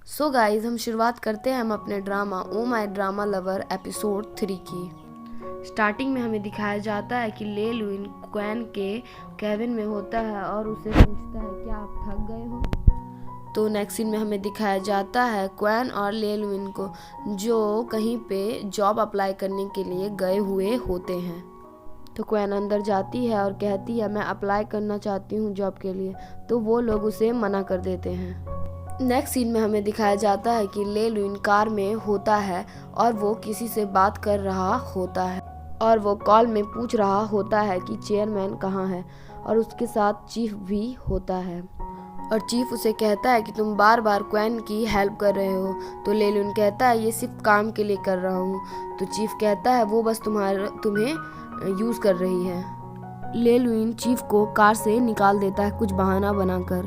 So guys हम शुरुआत करते हैं हम अपने ड्रामा ओ माई ड्रामा लवर एपिसोड 3 की। स्टार्टिंग में हमें दिखाया जाता है कि ले लुइन क्वैन के कैबिन में होता है और उसे पूछता है क्या आप थक गए हो। तो नेक्स्ट सीन में हमें दिखाया जाता है क्वैन और ले लुइन को जो कहीं पे जॉब अप्लाई करने के लिए गए हुए होते हैं। तो क्वैन अंदर जाती है और कहती है मैं अप्लाई करना चाहती हूँ जॉब के लिए, तो वो लोग उसे मना कर देते हैं। नेक्स्ट सीन में हमें दिखाया जाता है कि ले लुइन कार में होता है और वो किसी से बात कर रहा होता है और वो कॉल में पूछ रहा होता है कि चेयरमैन कहाँ है, और उसके साथ चीफ भी होता है और चीफ उसे कहता है कि तुम बार बार क्वैन की हेल्प कर रहे हो। तो ले लुइन कहता है ये सिर्फ काम के लिए कर रहा हूँ। तो चीफ कहता है वो बस तुम्हें यूज़ कर रही है। ले लुइन चीफ को कार से निकाल देता है कुछ बहाना बनाकर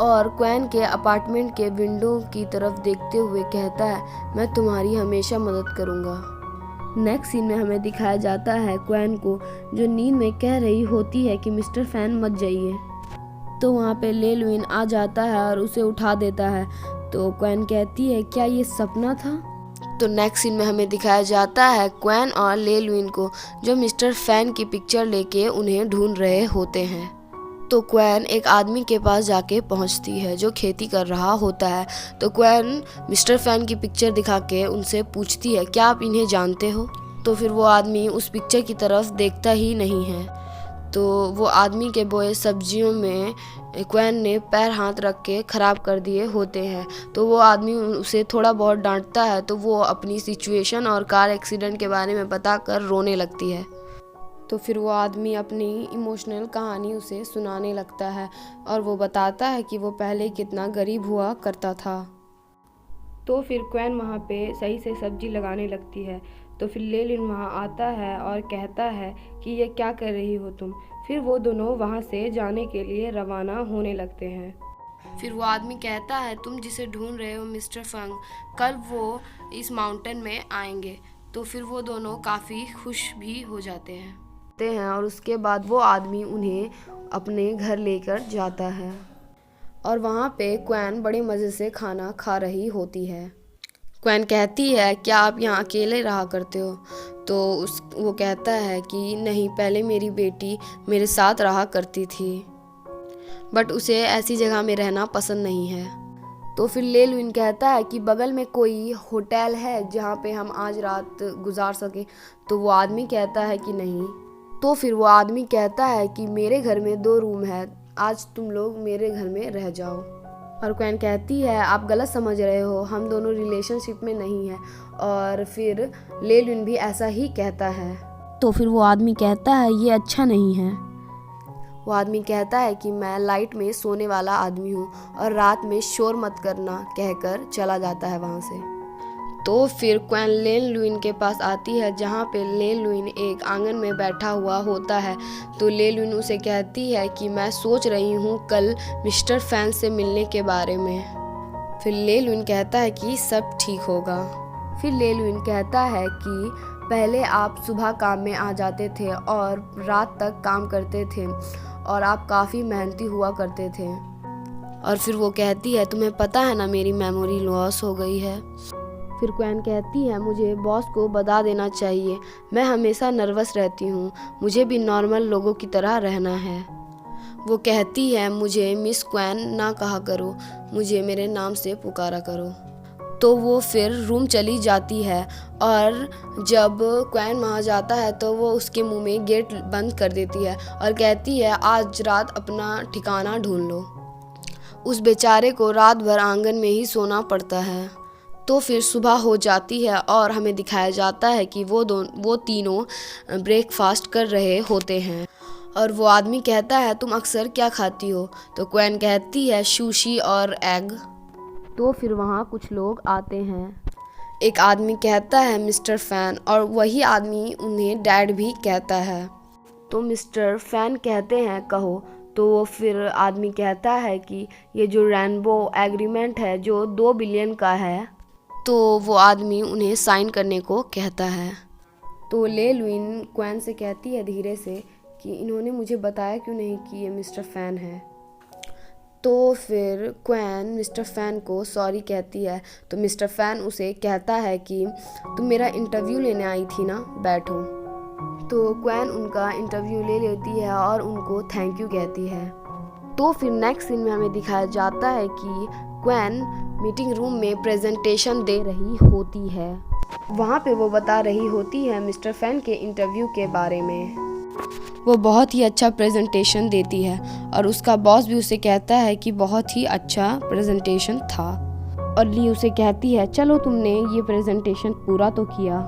और क्वैन के अपार्टमेंट के विंडो की तरफ देखते हुए कहता है मैं तुम्हारी हमेशा मदद करूँगा। नेक्स्ट सीन में हमें दिखाया जाता है क्वैन को जो नींद में कह रही होती है कि मिस्टर फैन मत जाइए। तो वहाँ पे ले लुइन आ जाता है और उसे उठा देता है। तो क्वैन कहती है क्या ये सपना था। तो नेक्स्ट सीन में हमें दिखाया जाता है क्वैन और ले लुइन को जो मिस्टर फैन की पिक्चर लेके उन्हें ढूंढ रहे होते हैं। तो क्वैन एक आदमी के पास जाके पहुंचती है जो खेती कर रहा होता है। तो क्वैन मिस्टर फैन की पिक्चर दिखा के उनसे पूछती है क्या आप इन्हें जानते हो। तो फिर वो आदमी उस पिक्चर की तरफ देखता ही नहीं है। तो वो आदमी के बोए सब्जियों में क्वैन ने पैर हाथ रख के ख़राब कर दिए होते हैं। तो वो आदमी उसे थोड़ा बहुत डांटता है तो वो अपनी सिचुएशन और कार एक्सीडेंट के बारे में बताकर रोने लगती है। तो फिर वो आदमी अपनी इमोशनल कहानी उसे सुनाने लगता है और वो बताता है कि वो पहले कितना गरीब हुआ करता था। तो फिर क्वैन वहाँ पे सही से सब्जी लगाने लगती है। तो फिर ले लुइन वहाँ आता है और कहता है कि ये क्या कर रही हो तुम। फिर वो दोनों वहाँ से जाने के लिए रवाना होने लगते हैं। फिर वो आदमी कहता है तुम जिसे ढूंढ रहे हो मिस्टर फंग, कल वो इस माउंटेन में आएंगे। तो फिर वो दोनों काफ़ी खुश भी हो जाते हैं और उसके बाद वो आदमी उन्हें अपने घर लेकर जाता है और वहाँ पे क्वैन बड़े मज़े से खाना खा रही होती है। क्वैन कहती है क्या आप यहाँ अकेले रहा करते हो। तो वो कहता है कि नहीं, पहले मेरी बेटी मेरे साथ रहा करती थी बट उसे ऐसी जगह में रहना पसंद नहीं है। तो फिर ले लुइन कहता है कि बगल में कोई होटल है जहाँ पे हम आज रात गुजार सके। तो वो आदमी कहता है कि नहीं। तो फिर वो आदमी कहता है कि मेरे घर में 2 रूम है, आज तुम लोग मेरे घर में रह जाओ। और क्वैन कहती है आप गलत समझ रहे हो, हम दोनों रिलेशनशिप में नहीं हैं। और फिर ले लुइन भी ऐसा ही कहता है। तो फिर वो आदमी कहता है ये अच्छा नहीं है। वो आदमी कहता है कि मैं लाइट में सोने वाला आदमी हूँ और रात में शोर मत करना कहकर चला जाता है वहाँ से। तो फिर क्वैन ले लुइन के पास आती है जहाँ पे ले लुइन एक आंगन में बैठा हुआ होता है। तो ले लुइन उसे कहती है कि मैं सोच रही हूँ कल मिस्टर फैन से मिलने के बारे में। फिर ले लुइन कहता है कि सब ठीक होगा। फिर ले लुइन कहता है कि पहले आप सुबह काम में आ जाते थे और रात तक काम करते थे और आप काफ़ी मेहनती हुआ करते थे। और फिर वो कहती है तुम्हें पता है ना मेरी मेमोरी लॉस हो गई है। फिर क्वैन कहती है मुझे बॉस को बता देना चाहिए, मैं हमेशा नर्वस रहती हूँ, मुझे भी नॉर्मल लोगों की तरह रहना है। वो कहती है मुझे मिस क्वैन ना कहा करो, मुझे मेरे नाम से पुकारा करो। तो वो फिर रूम चली जाती है और जब क्वैन वहाँ जाता है तो वो उसके मुंह में गेट बंद कर देती है और कहती है आज रात अपना ठिकाना ढूंढ लो। उस बेचारे को रात भर आंगन में ही सोना पड़ता है। तो फिर सुबह हो जाती है और हमें दिखाया जाता है कि वो तीनों ब्रेकफास्ट कर रहे होते हैं और वो आदमी कहता है तुम अक्सर क्या खाती हो। तो क्वैन कहती है सुशी और एग। तो फिर वहाँ कुछ लोग आते हैं। एक आदमी कहता है मिस्टर फैन और वही आदमी उन्हें डैड भी कहता है। तो मिस्टर फैन कहते हैं कहो। तो वो फिर आदमी कहता है कि ये जो रेनबो एग्रीमेंट है जो 2 बिलियन का है। तो वो आदमी उन्हें साइन करने को कहता है। तो ले लुइन क्वैन से कहती है धीरे से कि इन्होंने मुझे बताया क्यों नहीं कि ये मिस्टर फैन है। तो फिर क्वैन मिस्टर फैन को सॉरी कहती है। तो मिस्टर फैन उसे कहता है कि तुम मेरा इंटरव्यू लेने आई थी ना, बैठो। तो क्वैन उनका इंटरव्यू ले लेती है और उनको थैंक यू कहती है। तो फिर नेक्स्ट सीन में हमें दिखाया जाता है कि क्वैन मीटिंग रूम में प्रेजेंटेशन दे रही होती है। वहाँ पे वो बता रही होती है मिस्टर फैन के इंटरव्यू के बारे में। वो बहुत ही अच्छा प्रेजेंटेशन देती है और उसका बॉस भी उसे कहता है कि बहुत ही अच्छा प्रेजेंटेशन था। और ली उसे कहती है चलो तुमने ये प्रेजेंटेशन पूरा तो किया।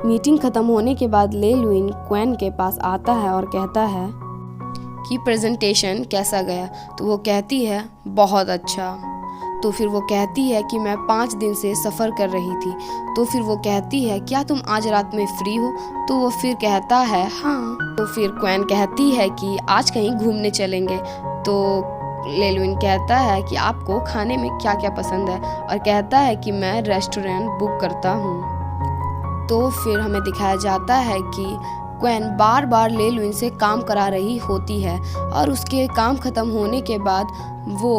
मीटिंग ख़त्म होने के बाद ले लुइन क्वैन के पास आता है और कहता है कि प्रेजेंटेशन कैसा गया। तो वो कहती है बहुत अच्छा। तो फिर वो कहती है कि मैं 5 दिन से सफ़र कर रही थी। तो फिर वो कहती है क्या तुम आज रात में फ्री हो? तो वो फिर कहता है हाँ। तो फिर क्वैन कहती है कि आज कहीं घूमने चलेंगे। तो ले लुइन कहता है कि आपको खाने में क्या क्या पसंद है और कहता है कि मैं रेस्टोरेंट बुक करता हूँ। तो फिर हमें दिखाया जाता है कि क्वैन बार बार ले लुइन से काम करा रही होती है और उसके काम ख़त्म होने के बाद वो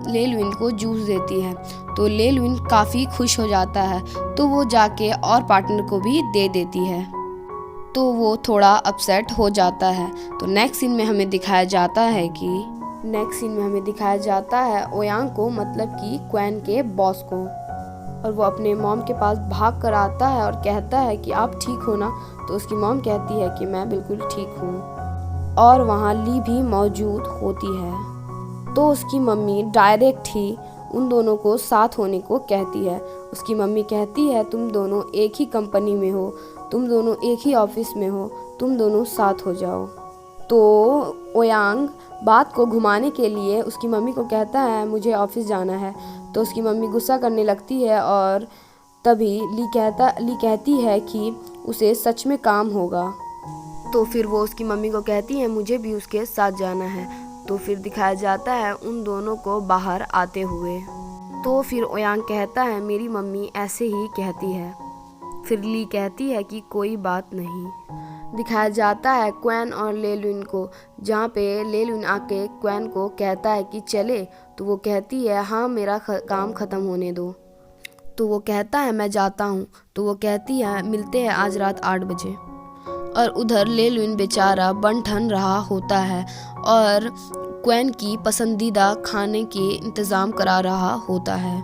ले लुइन को जूस देती है। तो ले लुइन काफ़ी खुश हो जाता है। तो वो जाके और पार्टनर को भी दे देती है। तो वो थोड़ा अपसेट हो जाता है। तो नेक्स्ट सीन में हमें दिखाया जाता है ओयांग को, मतलब कि क्वैन के बॉस को। और वो अपने मॉम के पास भाग कर आता है और कहता है कि आप ठीक हो ना? तो उसकी मॉम कहती है कि मैं बिल्कुल ठीक हूँ। और वहाँ ली भी मौजूद होती है। तो उसकी मम्मी डायरेक्ट ही उन दोनों को साथ होने को कहती है। उसकी मम्मी कहती है तुम दोनों एक ही कंपनी में हो, तुम दोनों एक ही ऑफिस में हो, तुम दोनों साथ हो जाओ। तो ओयांग बात को घुमाने के लिए उसकी मम्मी को कहता है मुझे ऑफिस जाना है। तो उसकी मम्मी गुस्सा करने लगती है और तभी ली कहती है कि उसे सच में काम होगा। तो फिर वो उसकी मम्मी को कहती है मुझे भी उसके साथ जाना है। तो फिर दिखाया जाता है उन दोनों को बाहर आते हुए। तो फिर ओयांग कहता है मेरी मम्मी ऐसे ही कहती है। फिर ली कहती है कि कोई बात नहीं। दिखाया जाता है क्वैन और ले लुइन को, जहाँ पे ले लुइन आके क्वैन को कहता है कि चले। तो वो कहती है हाँ मेरा काम ख़त्म होने दो। तो वो कहता है मैं जाता हूँ। तो वो कहती है मिलते हैं आज रात 8 बजे। और उधर ले लुइन बेचारा बन ठन रहा होता है और क्वैन की पसंदीदा खाने के इंतज़ाम करा रहा होता है।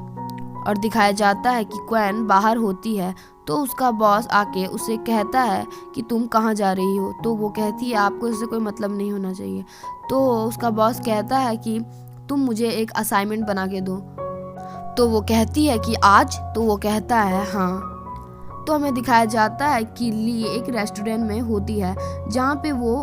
और दिखाया जाता है कि क्वैन बाहर होती है। तो उसका बॉस आके उसे कहता है कि तुम कहाँ जा रही हो? तो वो कहती है आपको इससे कोई मतलब नहीं होना चाहिए। तो उसका बॉस कहता है कि तुम मुझे एक असाइनमेंट बना के दो। तो वो कहती है कि आज? तो वो कहता है हाँ। तो हमें दिखाया जाता है कि ली एक रेस्टोरेंट में होती है, जहाँ पे वो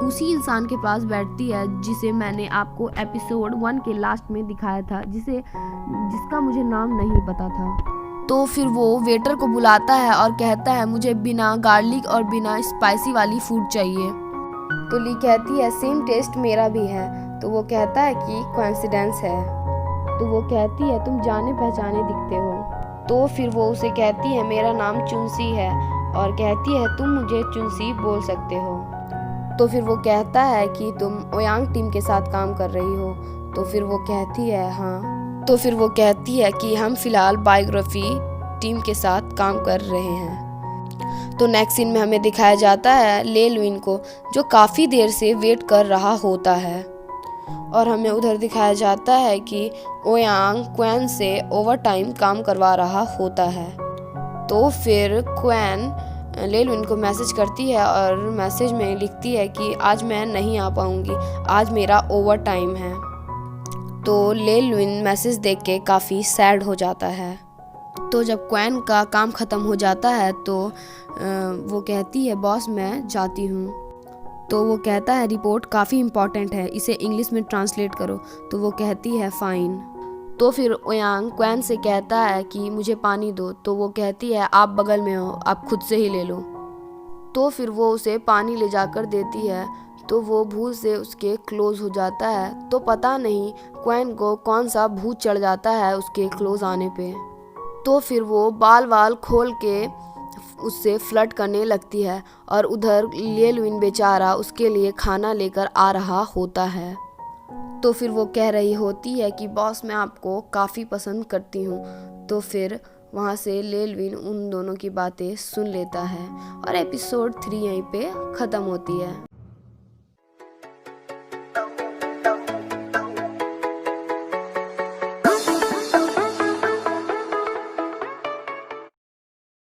उसी इंसान के पास बैठती है जिसे मैंने आपको एपिसोड 1 के लास्ट में दिखाया था, जिसका मुझे नाम नहीं पता था। तो फिर वो वेटर को बुलाता है और कहता है मुझे बिना गार्लिक और बिना स्पाइसी वाली फूड चाहिए। तो ली कहती है सेम टेस्ट मेरा भी है। तो वो कहता है कि कोइंसिडेंस है। तो वो कहती है तुम जाने पहचाने दिखते हो। तो फिर वो उसे कहती है मेरा नाम चुनसी है और कहती है तुम मुझे चुनसी बोल सकते हो। तो फिर वो कहता है कि तुम ओयांग टीम के साथ काम कर रही हो। तो फिर वो कहती है हाँ। तो फिर वो कहती है कि हम फिलहाल बायोग्राफी टीम के साथ काम कर रहे हैं। तो नेक्स्ट सीन में हमें दिखाया जाता है ले लुइन को, जो काफ़ी देर से वेट कर रहा होता है। और हमें उधर दिखाया जाता है कि ओयांग क्वैन से ओवर टाइम काम करवा रहा होता है। तो फिर क्वैन ले लुइन को मैसेज करती है और मैसेज में लिखती है कि आज मैं नहीं आ पाऊँगी, आज मेरा ओवर टाइम है। तो ले लुइन मैसेज देख के काफ़ी सैड हो जाता है। तो जब क्वैन का काम ख़त्म हो जाता है तो वो कहती है बॉस मैं जाती हूँ। तो वो कहता है रिपोर्ट काफ़ी इम्पॉर्टेंट है, इसे इंग्लिश में ट्रांसलेट करो। तो वो कहती है फ़ाइन। तो फिर ओयांग क्वैन से कहता है कि मुझे पानी दो। तो वो कहती है आप बगल में हो, आप खुद से ही ले लो। तो फिर वो उसे पानी ले जाकर देती है। तो वो भूल से उसके क्लोज हो जाता है। तो पता नहीं क्वैन को कौन सा भूत चढ़ जाता है उसके क्लोज आने पे। तो फिर वो बाल खोल के उससे फ्लर्ट करने लगती है और उधर ले लुइन बेचारा उसके लिए खाना लेकर आ रहा होता है। तो फिर वो कह रही होती है कि बॉस मैं आपको काफ़ी पसंद करती हूँ। तो फिर वहाँ से ले लुइन उन दोनों की बातें सुन लेता है और एपिसोड 3 यहीं पे ख़त्म होती है।